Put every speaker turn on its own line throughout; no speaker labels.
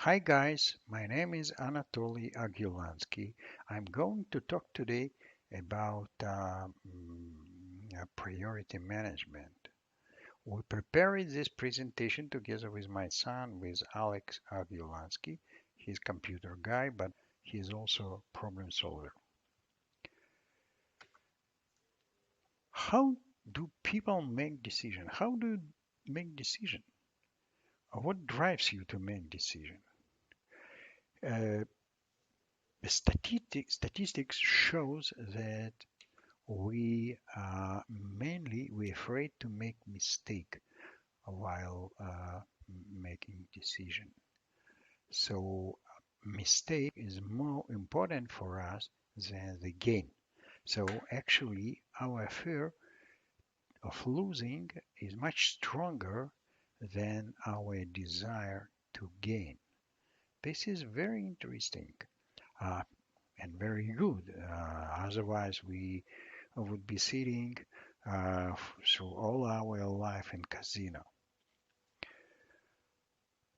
Hi guys, my name is Anatoly Agulyansky. I'm going to talk today about priority management. We prepared this presentation together with my son, with Alex Agulyansky. He's a computer guy, but he's also a problem solver. How do people make decisions? How do you make decisions? What drives you to make decisions? Uh, statistics shows that we're afraid to make mistake while making decision. So mistake is more important for us than the gain. So actually our fear of losing is much stronger than our desire to gain. This is very interesting uh, and very good. Otherwise we would be sitting through all our life in casino.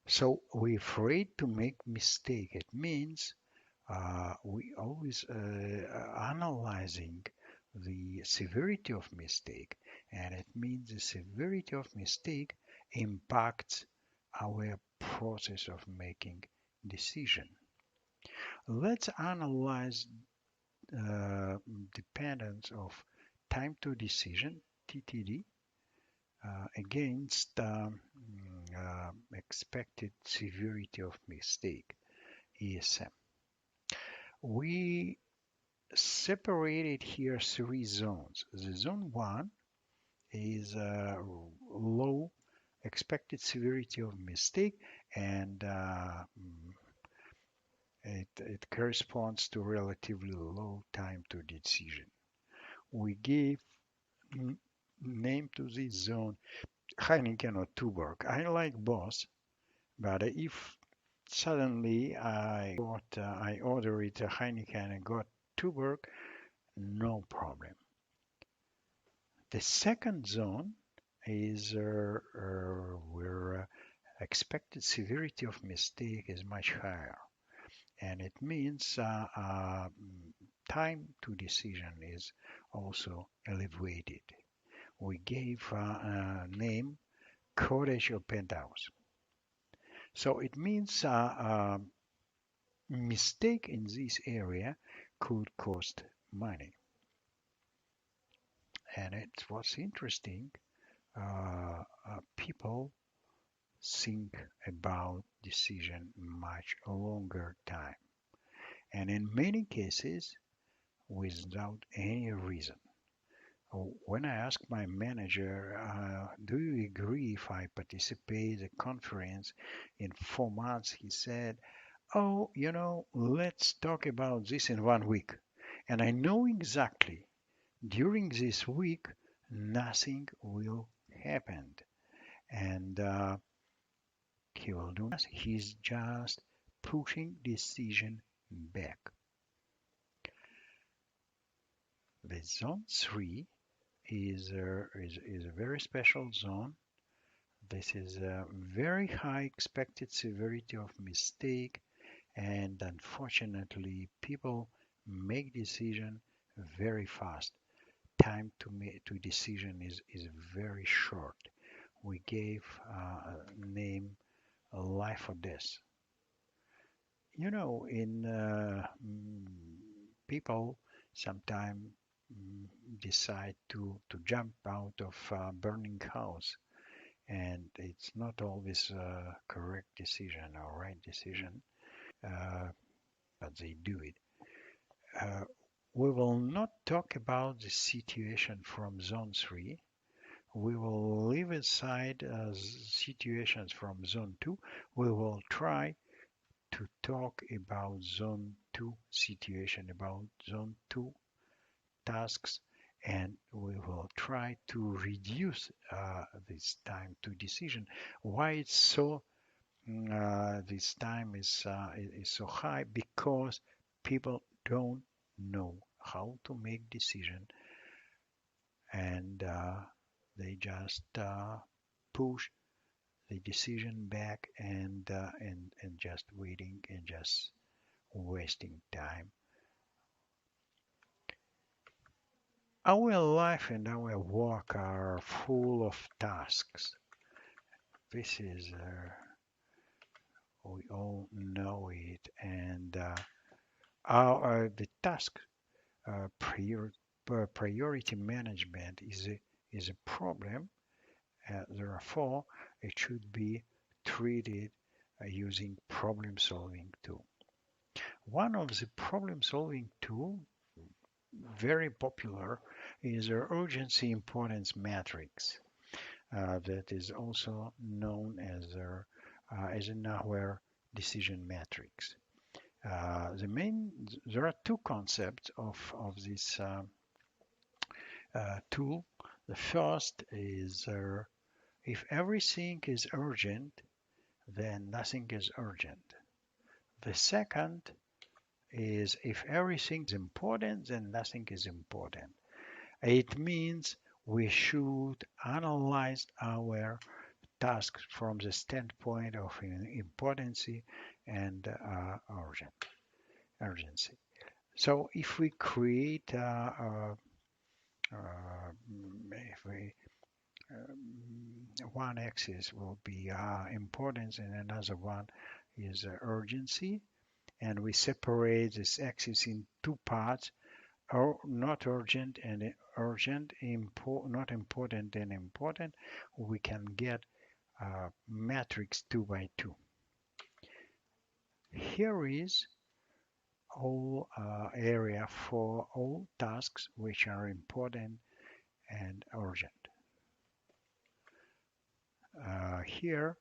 So we're afraid to make mistake. It means we always analyzing the severity of mistake, and it means the severity of mistake impacts our process of making decision. Let's analyze dependence of time to decision (TTD) against expected severity of mistake (ESM). We separated here three zones. The zone 1 is low expected severity of mistake, and it corresponds to relatively low time to decision. We gave name to this zone Heineken or Tuborg. I like both, but if suddenly I order it a Heineken and got Tuborg, no problem. The second zone is where expected severity of mistake is much higher, and it means time to decision is also elevated. We gave a name cottage or penthouse. So it means mistake in this area could cost money. And it was interesting. People think about decision much longer time, and in many cases without any reason. When I asked my manager, do you agree if I participate in the conference in 4 months? He said, oh, let's talk about this in 1 week. And I know exactly during this week, nothing will happen. And he will do nothing. He's just pushing decision back. The zone 3 is a very special zone. This is a very high expected severity of mistake, and unfortunately people make decision very fast. Time to decision is very short. We gave name life or death. In people sometimes decide to jump out of a burning house, and it's not always a correct decision or right decision, uh, but they do it. Uh, we will not talk about the situation from zone 3. We will leave aside situations from zone 2. We will try to talk about zone 2 situation, about zone 2 tasks, and we will try to reduce this time to decision. Why it's so this time is so high? Because people don't know how to make decision, and they just push the decision back and just waiting and just wasting time. Our life and our work are full of tasks. This is, we all know it, and the task priority management is a problem. Therefore, it should be treated using problem-solving tool. One of the problem-solving tool, very popular, is the urgency importance matrix. That is also known as an aware decision matrix. There are two concepts of this tool. The first is if everything is urgent, then nothing is urgent. The second is if everything is important, then nothing is important. It means we should analyze our tasks from the standpoint of importance and urgency. So if we create, if we one axis will be importance and another one is urgency, and we separate this axis in two parts, or not urgent and urgent, not important and important, we can get matrix 2 by 2. Here is all area for all tasks which are important and urgent. Here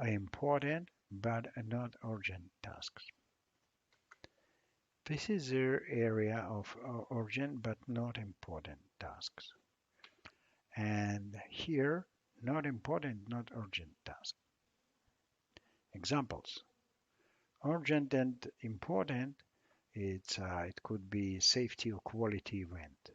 are important but not urgent tasks. This is the area of urgent but not important tasks. And here, not important, not urgent tasks. Examples. Urgent and important, it could be safety or quality event.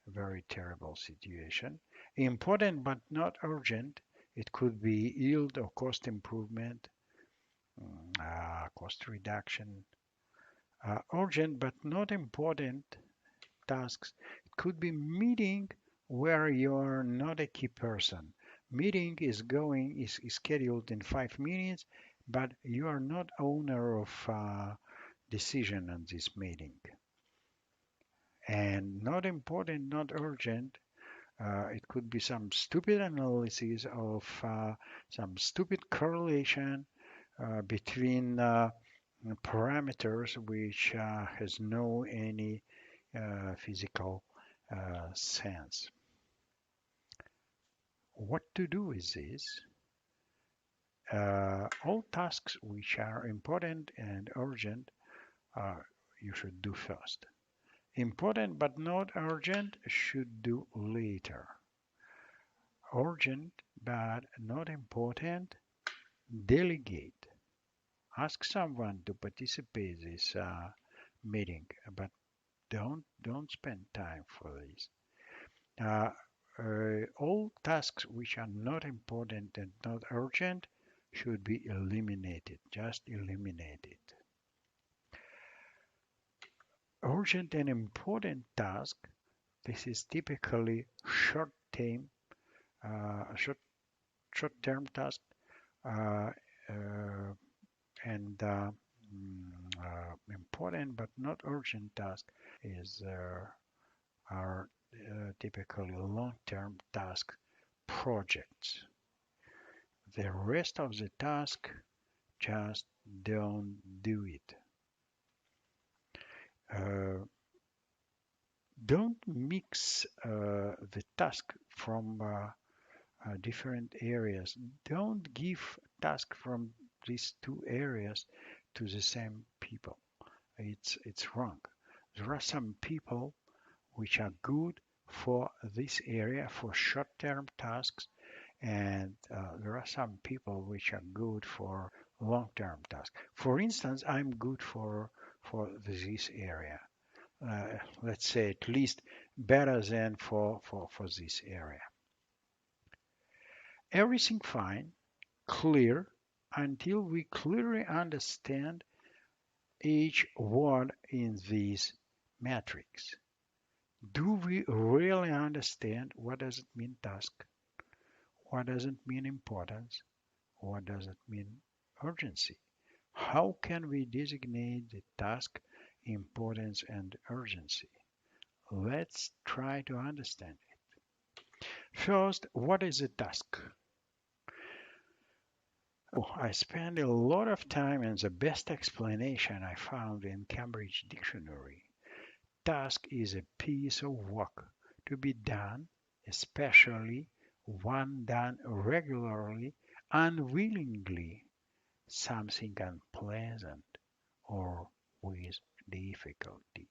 Very terrible situation. Important but not urgent, it could be yield or cost improvement, cost reduction. Urgent but not important tasks, it could be meeting where you're not a key person. Meeting is scheduled in 5 minutes, but you are not owner of decision on this meeting. And not important, not urgent, it could be some stupid analysis of some stupid correlation between parameters which has no any physical sense. What to do with this? All tasks which are important and urgent you should do first. Important but not urgent should do later. Urgent but not important, delegate. Ask someone to participate in this meeting, but don't spend time for this. All tasks which are not important and not urgent should be eliminated. Just eliminate it. Urgent and important task. This is typically short-term task and important but not urgent task are typically long-term task projects. The rest of the task, just don't do it. Don't mix the task from different areas. Don't give task from these two areas to the same people. It's wrong. There are some people which are good for this area for short-term tasks, and there are some people which are good for long-term tasks. For instance, I'm good for this area. Let's say at least better than for this area. Everything fine, clear, until we clearly understand each word in this matrix. Do we really understand what does it mean task? What does it mean importance? What does it mean urgency? How can we designate the task, importance, and urgency? Let's try to understand it. First, what is a task? Oh, I spent a lot of time and the best explanation I found in Cambridge Dictionary. Task is a piece of work to be done, especially one done regularly, unwillingly, something unpleasant or with difficulty.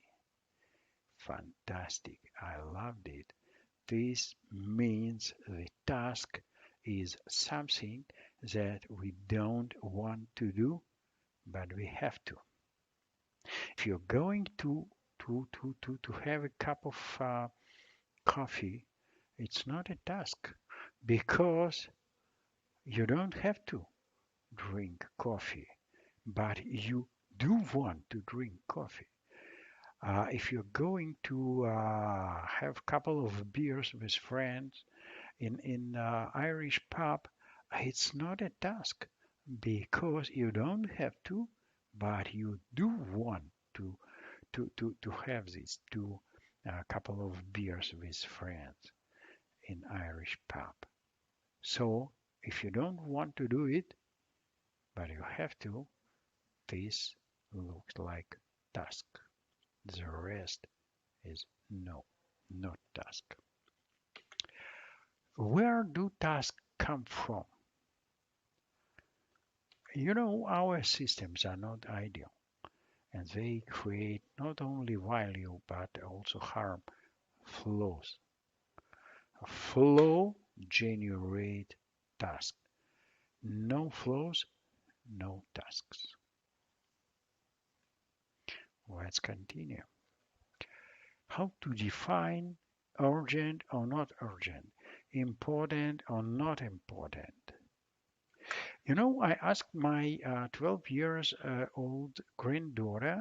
Fantastic. I loved it. This means the task is something that we don't want to do, but we have to. If you're going to have a cup of coffee, it's not a task because you don't have to drink coffee, but you do want to drink coffee. If you're going to have a couple of beers with friends in Irish pub, it's not a task because you don't have to, but you do want to to have this to a couple of beers with friends in Irish pub. So if you don't want to do it, but you have to, this looks like task. The rest is no, not task. Where do tasks come from? You know, our systems are not ideal and they create not only value but also harm flows. Flow generate task. No flows, no tasks. Let's continue. How to define urgent or not urgent, important or not important. You know, I asked my 12 years old granddaughter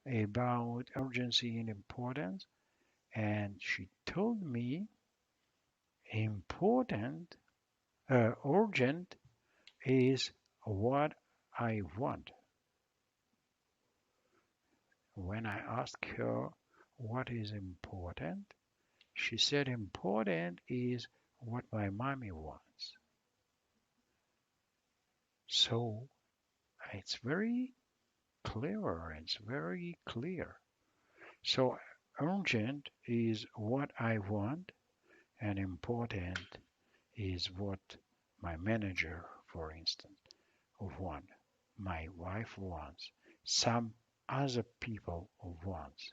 about urgency and importance, and she told me important, urgent is what I want. When I asked her what is important, she said important is what my mommy wants. So it's very clever, it's very clear. So urgent is what I want, and important is what my manager, for instance, want, my wife wants, some other people wants.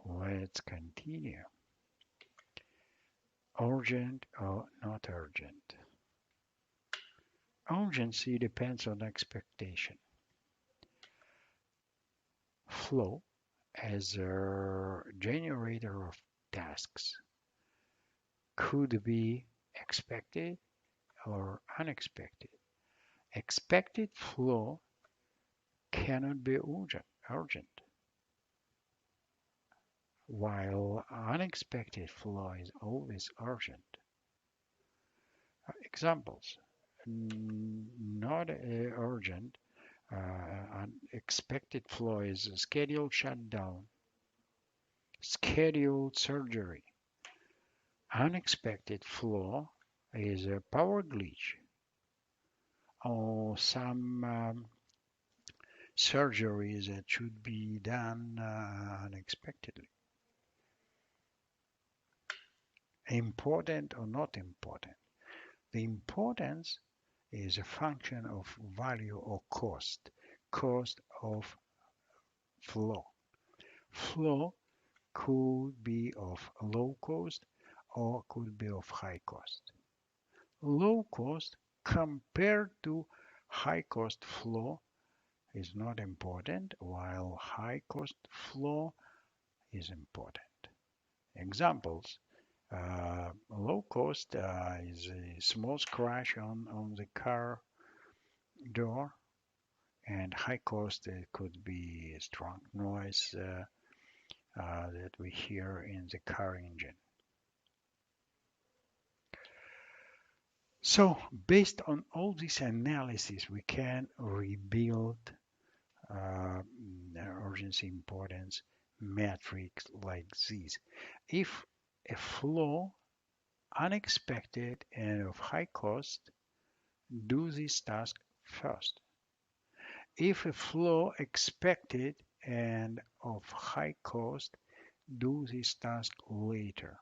Let's continue. Urgent or not urgent? Urgency depends on expectation. Flow as a generator of tasks could be expected or unexpected. Expected flow cannot be urgent, while unexpected flow is always urgent. Examples: not urgent, unexpected flow is a scheduled shutdown, scheduled surgery. Unexpected flow is a power glitch or some surgeries that should be done unexpectedly. Important or not important? The importance is a function of value or cost, cost of flow. Flow could be of low cost or could be of high cost. Low cost compared to high cost flow is not important, while high cost flow is important. Examples: Low cost is a small scratch on the car door, and high cost it could be a strong noise that we hear in the car engine. So based on all this analysis, we can rebuild uh, urgency importance metrics like this. If a flow unexpected and of high cost, do this task first. If a flow expected and of high cost, do this task later.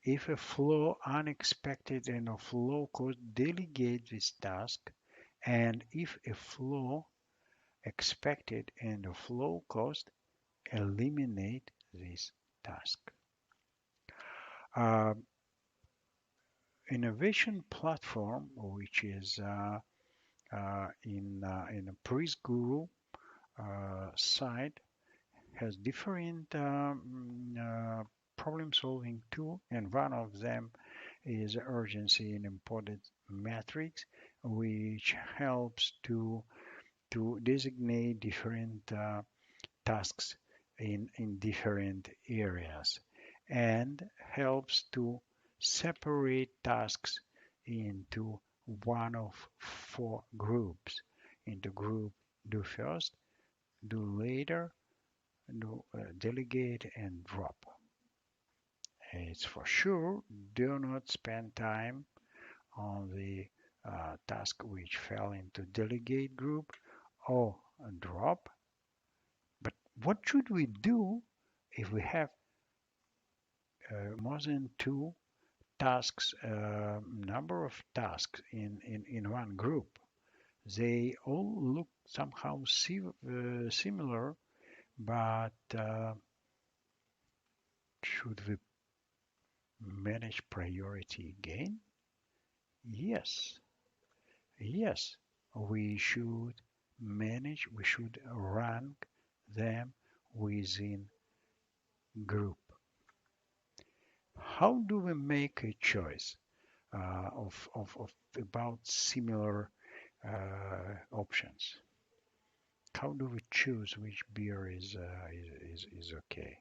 If a flow unexpected and of low cost, delegate this task. And if a flow expected and of low cost, eliminate this task. Uh, Innovation platform, which is in a Priest Guru site, has different problem solving tool, and one of them is urgency and importance matrix, which helps to designate different tasks in different areas and helps to separate tasks into one of four groups. Into group do first, do later, do delegate, and drop. It's for sure, do not spend time on the task which fell into delegate group or drop. But what should we do if we have more than two tasks, number of tasks in one group? They all look somehow similar, but should we manage priority again? Yes, yes, we should we should rank them within group. How do we make a choice of about similar options? How do we choose which beer is okay?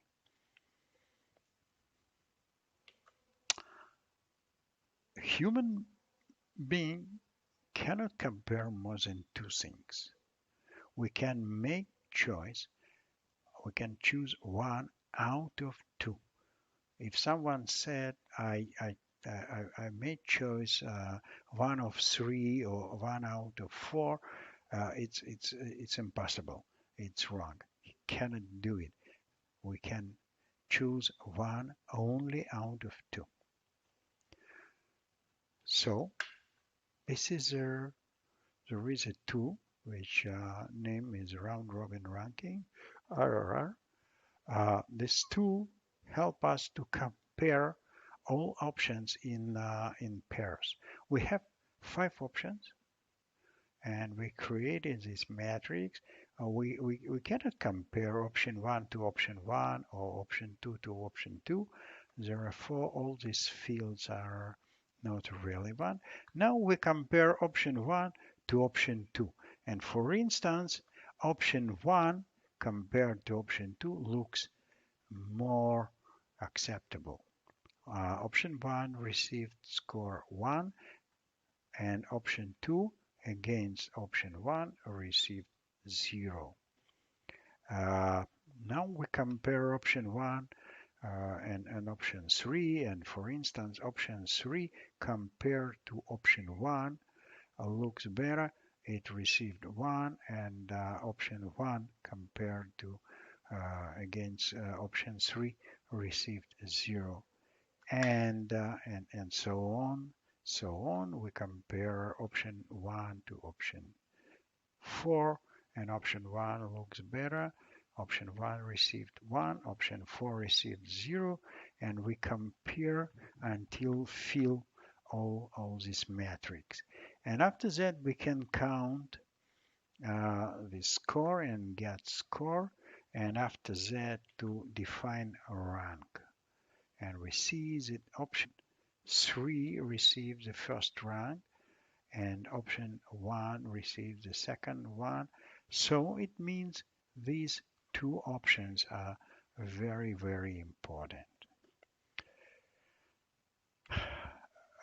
Human being cannot compare more than two things. We can make choice. We can choose one out of two. If someone said, I made choice one of three or one out of four, it's impossible. It's wrong. He cannot do it. We can choose one only out of two. So this is there is a tool which name is round robin ranking, RRR. This tool help us to compare all options in pairs. We have five options, and we created this matrix. We cannot compare option 1 to option 1 or option 2 to option 2. Therefore, all these fields are not relevant. Now we compare option 1 to option 2. And for instance, option 1 compared to option 2 looks more acceptable. Option 1 received score 1, and option 2 against option 1 received 0. Now we compare option 1 and option 3, and for instance option 3 compared to option 1 looks better. It received 1, and option 1 compared to against option 3 received 0, and so on. We compare option 1 to option 4, and option 1 looks better. Option 1 received 1, option 4 received 0, and we compare until fill all these metrics. And after that, we can count the score and get score, and after that to define a rank. and we see that option 3 receives the first rank and option 1 receives the second one. So it means these two options are very, very important.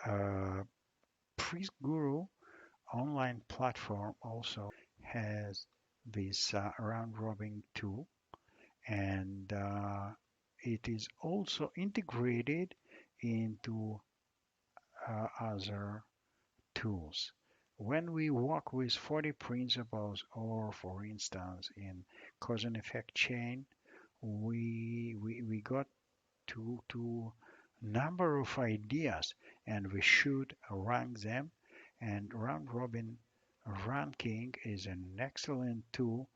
Uh, Priest Guru online platform also has this round robin tool, and it is also integrated into other tools. When we work with 40 principles, or for instance in cause and effect chain, we got to number of ideas and we should rank them, and round robin ranking is an excellent tool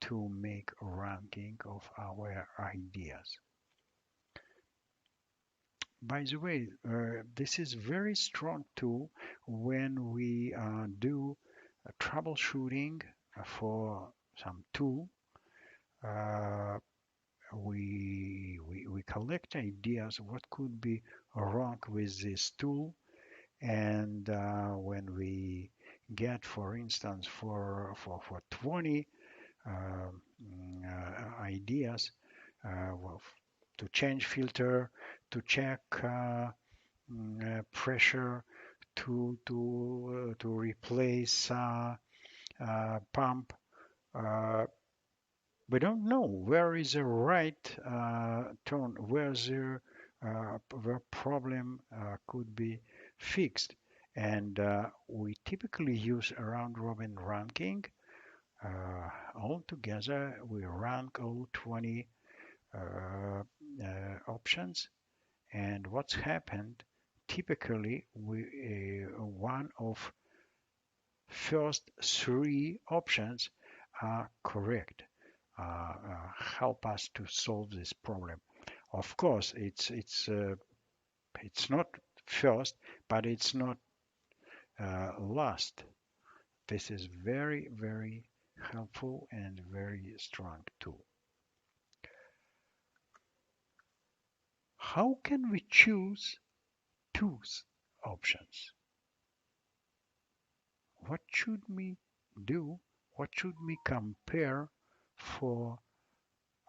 to make ranking of our ideas. By the way, this is very strong tool when we do troubleshooting for some tool. Uh, we collect ideas what could be wrong with this tool, and when we get, for instance, for 20 ideas, well, to change filter, to check pressure, to replace pump. Uh, we don't know where is the right tone, where problem could be fixed, and we typically use a round robin ranking. All together, we rank all 20 options, and what's happened? Typically, one of first three options are correct. Help us to solve this problem. Of course, it's not first, but it's not last. This is very, very helpful and very strong tool. How can we choose two options? What should we do? What should we compare for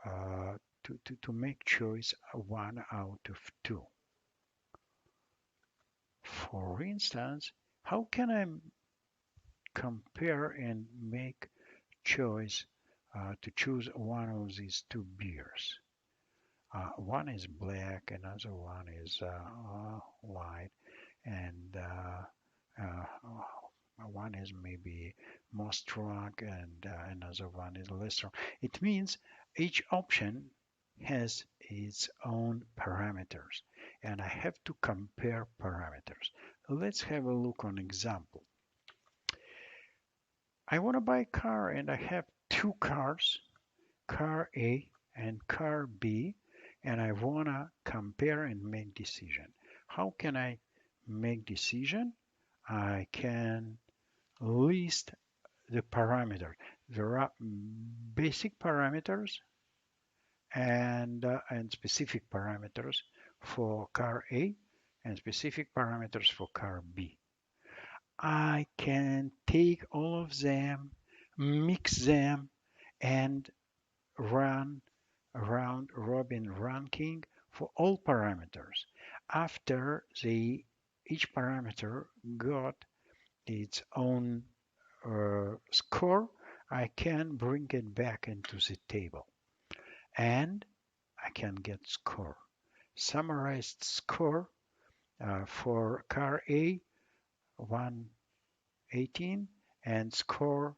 to make choice one out of two? For instance, how can I compare and make choice to choose one of these two beers? One is black, another one is white, and one is maybe more strong, and another one is less strong. It means each option has its own parameters, and I have to compare parameters. Let's have a look on example. I want to buy a car, and I have two cars, car A and car B, and I want to compare and make decision. How can I make decision? I can list the parameter. There are basic parameters and specific parameters for car A and specific parameters for car B. I can take all of them, mix them, and run round robin ranking for all parameters. After each parameter got its own score, I can bring it back into the table, and I can get score. Summarized score for car A 118, and score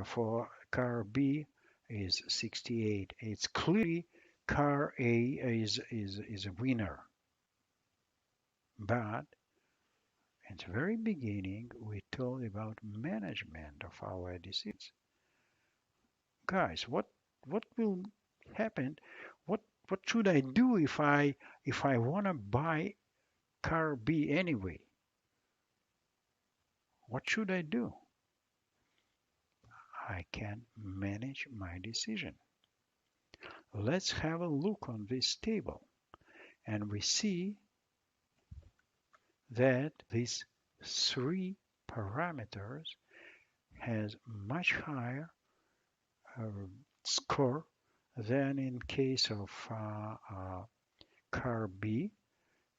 for car B is 68. It's clearly car A is a winner. But at the very beginning, we told about management of our decisions. Guys, what will happen? What should I do if I want to buy car B anyway? What should I do? I can manage my decision. Let's have a look on this table. And we see that these three parameters has much higher uh, score than in case of car B.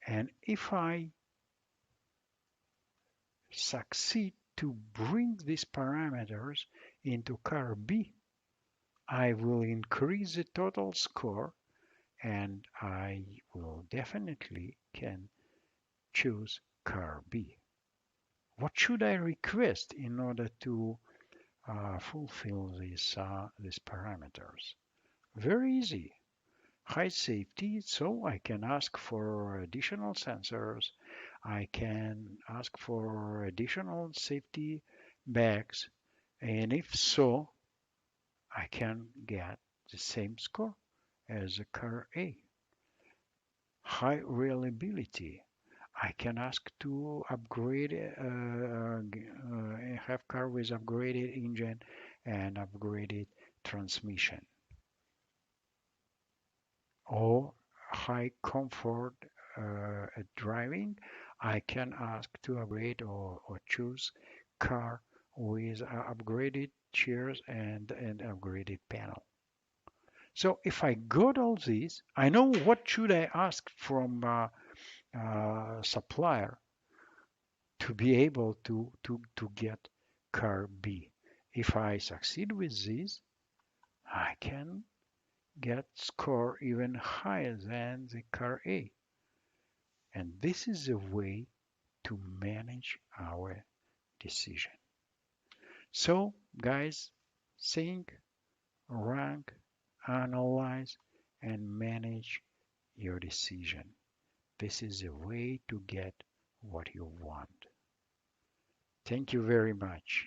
And if I succeed to bring these parameters into car B, I will increase the total score and I will definitely can choose car B. What should I request in order to fulfill these parameters? Very easy. High safety, so I can ask for additional sensors. I can ask for additional safety bags, and if so, I can get the same score as a car A. High reliability. I can ask to upgrade, have car with upgraded engine and upgraded transmission. Or high comfort driving, I can ask to upgrade or choose car with upgraded chairs and upgraded panel. So if I got all these, I know what should I ask from supplier to be able to get car B. If I succeed with this, I can get score even higher than the car A. And this is a way to manage our decision. So, guys, think, rank, analyze, and manage your decision. This is a way to get what you want. Thank you very much.